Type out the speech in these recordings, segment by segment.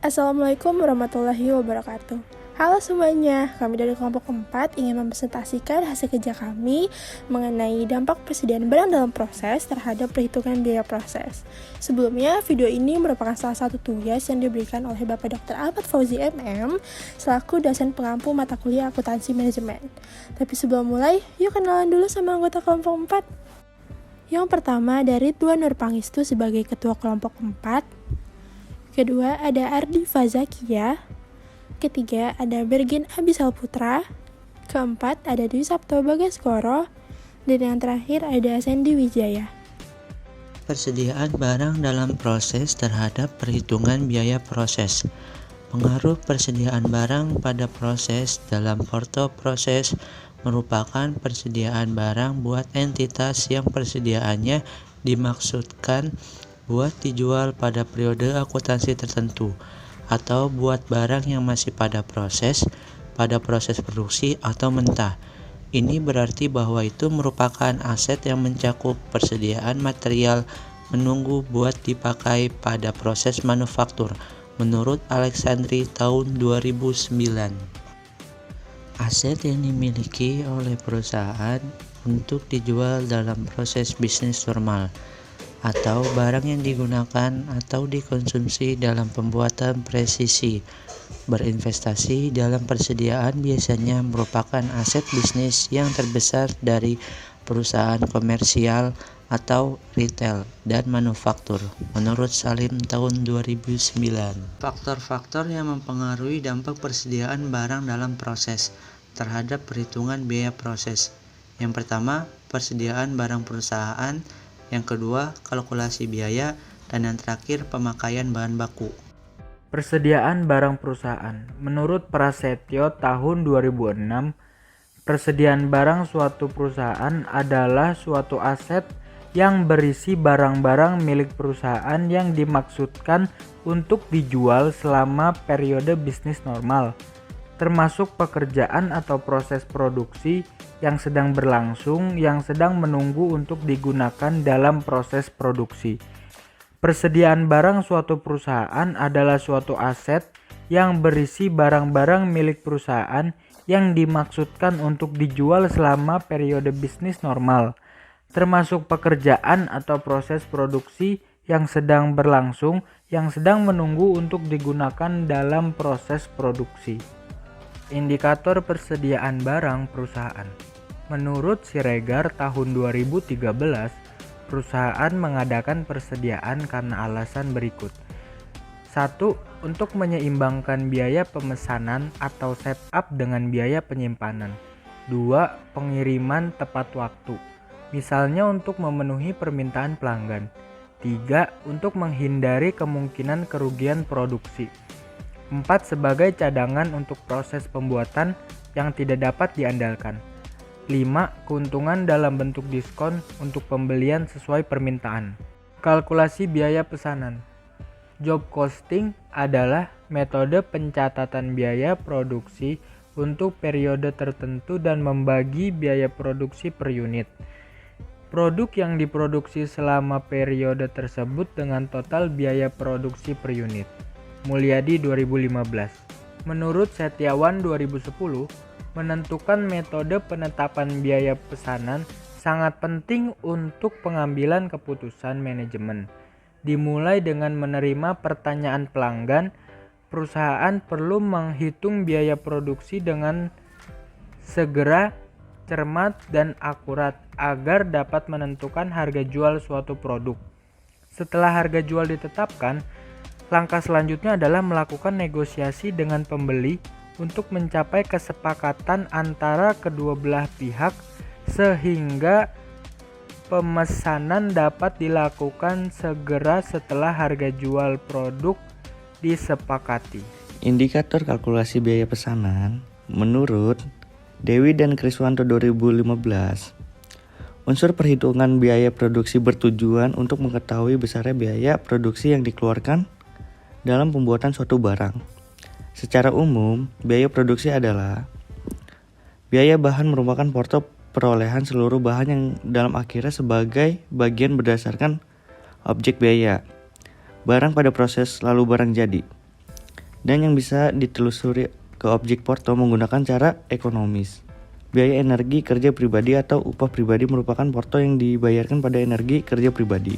Assalamualaikum warahmatullahi wabarakatuh. Halo semuanya, kami dari kelompok 4 ingin mempresentasikan hasil kerja kami mengenai dampak persediaan barang dalam proses terhadap perhitungan biaya proses. Sebelumnya, video ini merupakan salah satu tugas yang diberikan oleh Bapak Dr. Ahmad Fauzi MM selaku dosen pengampu mata kuliah akuntansi manajemen. Tapi sebelum mulai, yuk kenalan dulu sama anggota kelompok 4. Yang pertama dari Ridwan Nurpangistu sebagai ketua kelompok 4. Kedua ada Ardi Fazakia. Ketiga ada Bergen Abisal Putra. Keempat ada Dwi Sabto Bagaskoro. Dan yang terakhir ada Sandy Wijaya. Persediaan barang dalam proses terhadap perhitungan biaya proses. Pengaruh persediaan barang pada proses dalam porto proses merupakan persediaan barang buat entitas yang persediaannya dimaksudkan buat dijual pada periode akuntansi tertentu, atau buat barang yang masih pada proses produksi atau mentah. Ini berarti bahwa itu merupakan aset yang mencakup persediaan material menunggu buat dipakai pada proses manufaktur, menurut Alexandri tahun 2009. Aset yang dimiliki oleh perusahaan untuk dijual dalam proses bisnis normal, atau barang yang digunakan atau dikonsumsi dalam pembuatan presisi. Berinvestasi dalam persediaan biasanya merupakan aset bisnis yang terbesar dari perusahaan komersial atau retail dan manufaktur, menurut Salim tahun 2009. Faktor-faktor yang mempengaruhi dampak persediaan barang dalam proses terhadap perhitungan biaya proses. Yang pertama, persediaan barang perusahaan. Yang kedua, kalkulasi biaya, dan yang terakhir, pemakaian bahan baku. Persediaan barang perusahaan. Menurut Prasetyo tahun 2006, persediaan barang suatu perusahaan adalah suatu aset yang berisi barang-barang milik perusahaan yang dimaksudkan untuk dijual selama periode bisnis normal, termasuk pekerjaan atau proses produksi yang sedang berlangsung, yang sedang menunggu untuk digunakan dalam proses produksi. Persediaan barang suatu perusahaan adalah suatu aset yang berisi barang-barang milik perusahaan yang dimaksudkan untuk dijual selama periode bisnis normal, termasuk pekerjaan atau proses produksi yang sedang berlangsung, yang sedang menunggu untuk digunakan dalam proses produksi. Indikator persediaan barang perusahaan. Menurut Siregar tahun 2013, perusahaan mengadakan persediaan karena alasan berikut. 1. Untuk menyeimbangkan biaya pemesanan atau setup dengan biaya penyimpanan. 2. Pengiriman tepat waktu, misalnya untuk memenuhi permintaan pelanggan. 3. Untuk menghindari kemungkinan kerugian produksi. 4. Sebagai cadangan untuk proses pembuatan yang tidak dapat diandalkan. 5. Keuntungan dalam bentuk diskon untuk pembelian sesuai permintaan. Kalkulasi biaya pesanan. Job costing adalah metode pencatatan biaya produksi untuk periode tertentu dan membagi biaya produksi per unit produk yang diproduksi selama periode tersebut dengan total biaya produksi per unit. Mulyadi 2015. Menurut Setiawan 2010, menentukan metode penetapan biaya pesanan sangat penting untuk pengambilan keputusan manajemen. Dimulai dengan menerima pertanyaan pelanggan, perusahaan perlu menghitung biaya produksi dengan segera, cermat, dan akurat agar dapat menentukan harga jual suatu produk. Setelah harga jual ditetapkan, langkah selanjutnya adalah melakukan negosiasi dengan pembeli untuk mencapai kesepakatan antara kedua belah pihak sehingga pemesanan dapat dilakukan segera setelah harga jual produk disepakati. Indikator kalkulasi biaya pesanan menurut Dewi dan Kriswanto 2015. Unsur perhitungan biaya produksi bertujuan untuk mengetahui besarnya biaya produksi yang dikeluarkan dalam pembuatan suatu barang. Secara umum, biaya produksi adalah biaya bahan merupakan porto perolehan seluruh bahan yang dalam akhirnya sebagai bagian berdasarkan objek biaya. Barang pada proses lalu barang jadi. dan yang bisa ditelusuri ke objek porto menggunakan cara ekonomis. Biaya energi kerja pribadi atau upah pribadi merupakan porto yang dibayarkan pada energi kerja pribadi.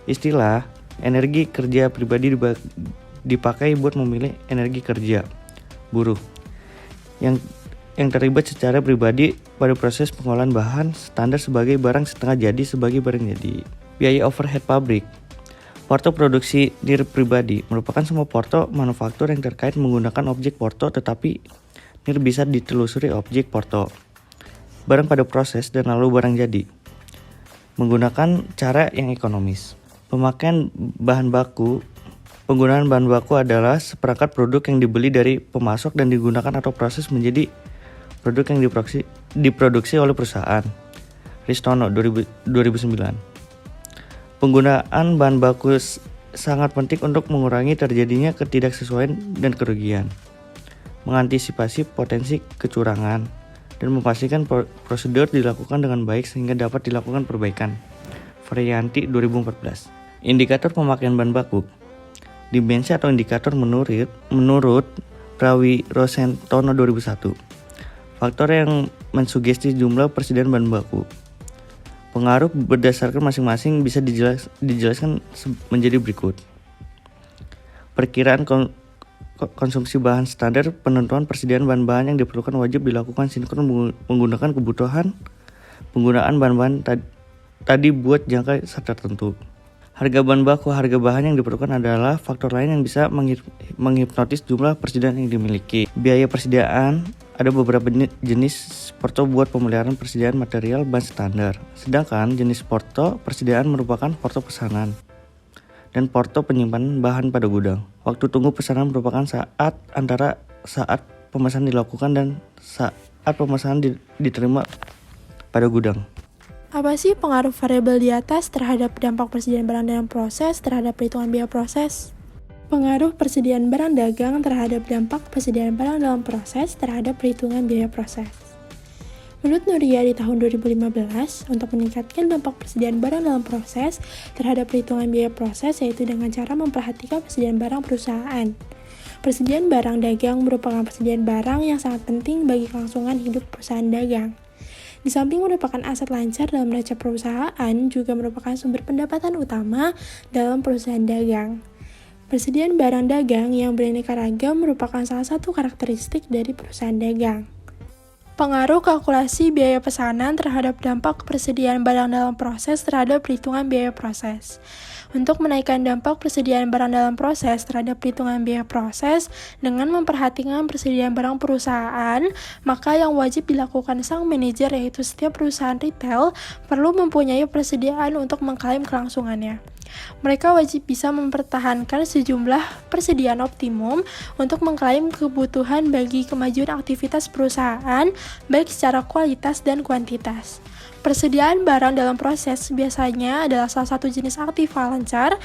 Istilah energi kerja pribadi dipakai buat memilih energi kerja buruh yang terlibat secara pribadi pada proses pengolahan bahan standar sebagai barang setengah jadi sebagai barang jadi. Biaya overhead pabrik. Porto produksi nir pribadi merupakan semua porto manufaktur yang terkait menggunakan objek porto, tetapi nir bisa ditelusuri objek porto, barang pada proses, dan lalu barang jadi menggunakan cara yang ekonomis. Pemakaian bahan baku. Penggunaan bahan baku adalah seperangkat produk yang dibeli dari pemasok dan digunakan atau proses menjadi produk yang diproduksi oleh perusahaan. Ristono 2009. Penggunaan bahan baku sangat penting untuk mengurangi terjadinya ketidaksesuaian dan kerugian, mengantisipasi potensi kecurangan, dan memastikan prosedur dilakukan dengan baik sehingga dapat dilakukan perbaikan. Varianti 2014. Indikator pemakaian bahan baku. Dimensi atau indikator menurut Prawi Rosentono 2001. Faktor yang mensugesti jumlah persediaan bahan baku. Pengaruh berdasarkan masing-masing bisa dijelaskan menjadi berikut. Perkiraan konsumsi bahan standar, penentuan persediaan bahan-bahan yang diperlukan wajib dilakukan sinkron menggunakan kebutuhan penggunaan bahan-bahan tadi buat jangka tertentu. Harga bahan baku, harga bahan yang diperlukan adalah faktor lain yang bisa menghipnotis jumlah persediaan yang dimiliki. Biaya persediaan, ada beberapa jenis porto buat pemeliharaan persediaan material bahan standar. Sedangkan jenis porto persediaan merupakan porto pesanan dan porto penyimpanan bahan pada gudang. Waktu tunggu pesanan merupakan antara saat pemesanan dilakukan dan saat pemesanan diterima pada gudang. Apa sih pengaruh variabel di atas terhadap dampak persediaan barang dalam proses terhadap perhitungan biaya proses? Pengaruh persediaan barang dagang terhadap dampak persediaan barang dalam proses terhadap perhitungan biaya proses. Menurut Nuria di tahun 2015, untuk meningkatkan dampak persediaan barang dalam proses terhadap perhitungan biaya proses yaitu dengan cara memperhatikan persediaan barang perusahaan. Persediaan barang dagang merupakan persediaan barang yang sangat penting bagi kelangsungan hidup perusahaan dagang. Di samping merupakan aset lancar dalam neraca perusahaan, juga merupakan sumber pendapatan utama dalam perusahaan dagang. Persediaan barang dagang yang beraneka ragam merupakan salah satu karakteristik dari perusahaan dagang. Pengaruh kalkulasi biaya pesanan terhadap dampak persediaan barang dalam proses terhadap perhitungan biaya proses. Untuk menaikkan dampak persediaan barang dalam proses terhadap perhitungan biaya proses dengan memperhatikan persediaan barang perusahaan, maka yang wajib dilakukan sang manajer yaitu setiap perusahaan retail perlu mempunyai persediaan untuk mengklaim kelangsungannya. Mereka wajib bisa mempertahankan sejumlah persediaan optimum untuk mengklaim kebutuhan bagi kemajuan aktivitas perusahaan, baik secara kualitas dan kuantitas. Persediaan barang dalam proses biasanya adalah salah satu jenis aktiva lancar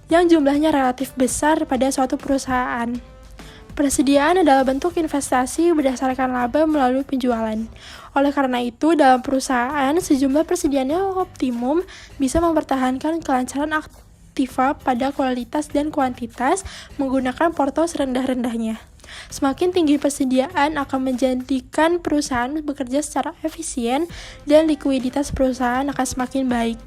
yang jumlahnya relatif besar pada suatu perusahaan. Persediaan adalah bentuk investasi berdasarkan laba melalui penjualan. Oleh karena itu, dalam perusahaan, sejumlah persediaan yang optimum bisa mempertahankan kelancaran aktiva pada kualitas dan kuantitas menggunakan porto serendah-rendahnya. Semakin tinggi persediaan akan menjadikan perusahaan bekerja secara efisien dan likuiditas perusahaan akan semakin baik.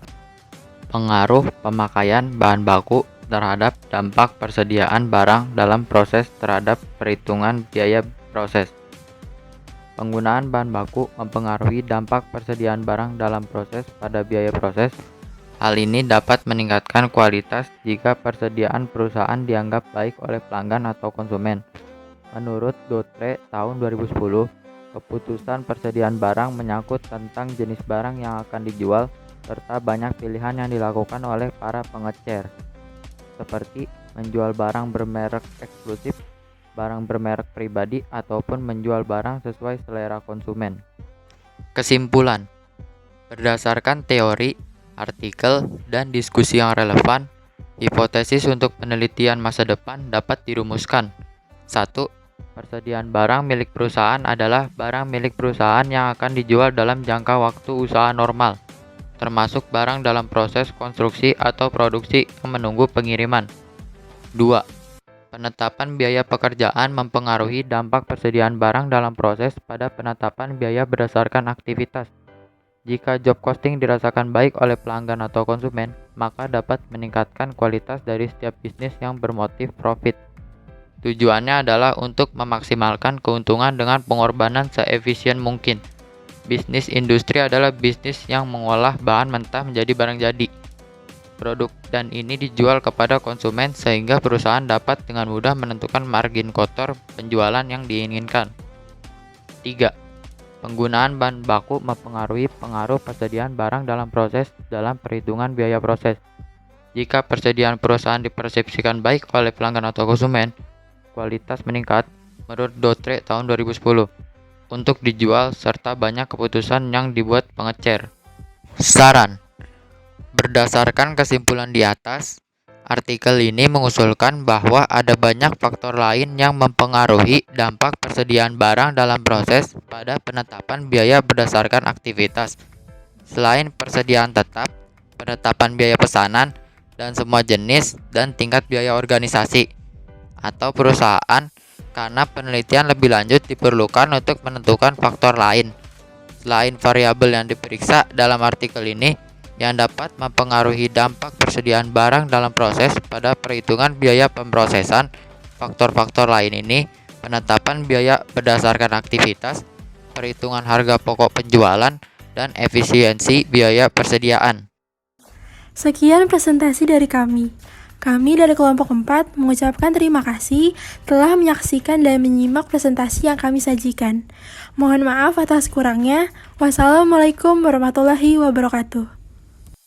Pengaruh pemakaian bahan baku terhadap dampak persediaan barang dalam proses terhadap perhitungan biaya proses. Penggunaan bahan baku mempengaruhi dampak persediaan barang dalam proses pada biaya proses. Hal ini dapat meningkatkan kualitas jika persediaan perusahaan dianggap baik oleh pelanggan atau konsumen. Menurut Dotre tahun 2010, keputusan persediaan barang menyangkut tentang jenis barang yang akan dijual serta banyak pilihan yang dilakukan oleh para pengecer, seperti menjual barang bermerek eksklusif, barang bermerek pribadi, ataupun menjual barang sesuai selera konsumen. Kesimpulan: berdasarkan teori, artikel, dan diskusi yang relevan, hipotesis untuk penelitian masa depan dapat dirumuskan. 1. Persediaan barang milik perusahaan adalah barang milik perusahaan yang akan dijual dalam jangka waktu usaha normal, termasuk barang dalam proses konstruksi atau produksi yang menunggu pengiriman. 2. Penetapan biaya pekerjaan mempengaruhi dampak persediaan barang dalam proses pada penetapan biaya berdasarkan aktivitas. Jika job costing dirasakan baik oleh pelanggan atau konsumen, maka dapat meningkatkan kualitas dari setiap bisnis yang bermotif profit. Tujuannya adalah untuk memaksimalkan keuntungan dengan pengorbanan seefisien mungkin. Bisnis industri adalah bisnis yang mengolah bahan mentah menjadi barang jadi. Produk dan ini dijual kepada konsumen sehingga perusahaan dapat dengan mudah menentukan margin kotor penjualan yang diinginkan. 3. Penggunaan bahan baku mempengaruhi pengaruh persediaan barang dalam proses dalam perhitungan biaya proses. Jika persediaan perusahaan dipersepsikan baik oleh pelanggan atau konsumen, kualitas meningkat menurut Dotre tahun 2010 untuk dijual serta banyak keputusan yang dibuat pengecer. Saran. Berdasarkan kesimpulan di atas, artikel ini mengusulkan bahwa ada banyak faktor lain yang mempengaruhi dampak persediaan barang dalam proses pada penetapan biaya berdasarkan aktivitas. Selain persediaan tetap, penetapan biaya pesanan, dan semua jenis dan tingkat biaya organisasi atau perusahaan, karena penelitian lebih lanjut diperlukan untuk menentukan faktor lain. Selain variabel yang diperiksa dalam artikel ini, yang dapat mempengaruhi dampak persediaan barang dalam proses pada perhitungan biaya pemrosesan. Faktor-faktor lain ini, penetapan biaya berdasarkan aktivitas, perhitungan harga pokok penjualan, dan efisiensi biaya persediaan. Sekian presentasi dari kami. Kami dari kelompok 4 mengucapkan terima kasih telah menyaksikan dan menyimak presentasi yang kami sajikan. Mohon maaf atas kurangnya. Wassalamualaikum warahmatullahi wabarakatuh.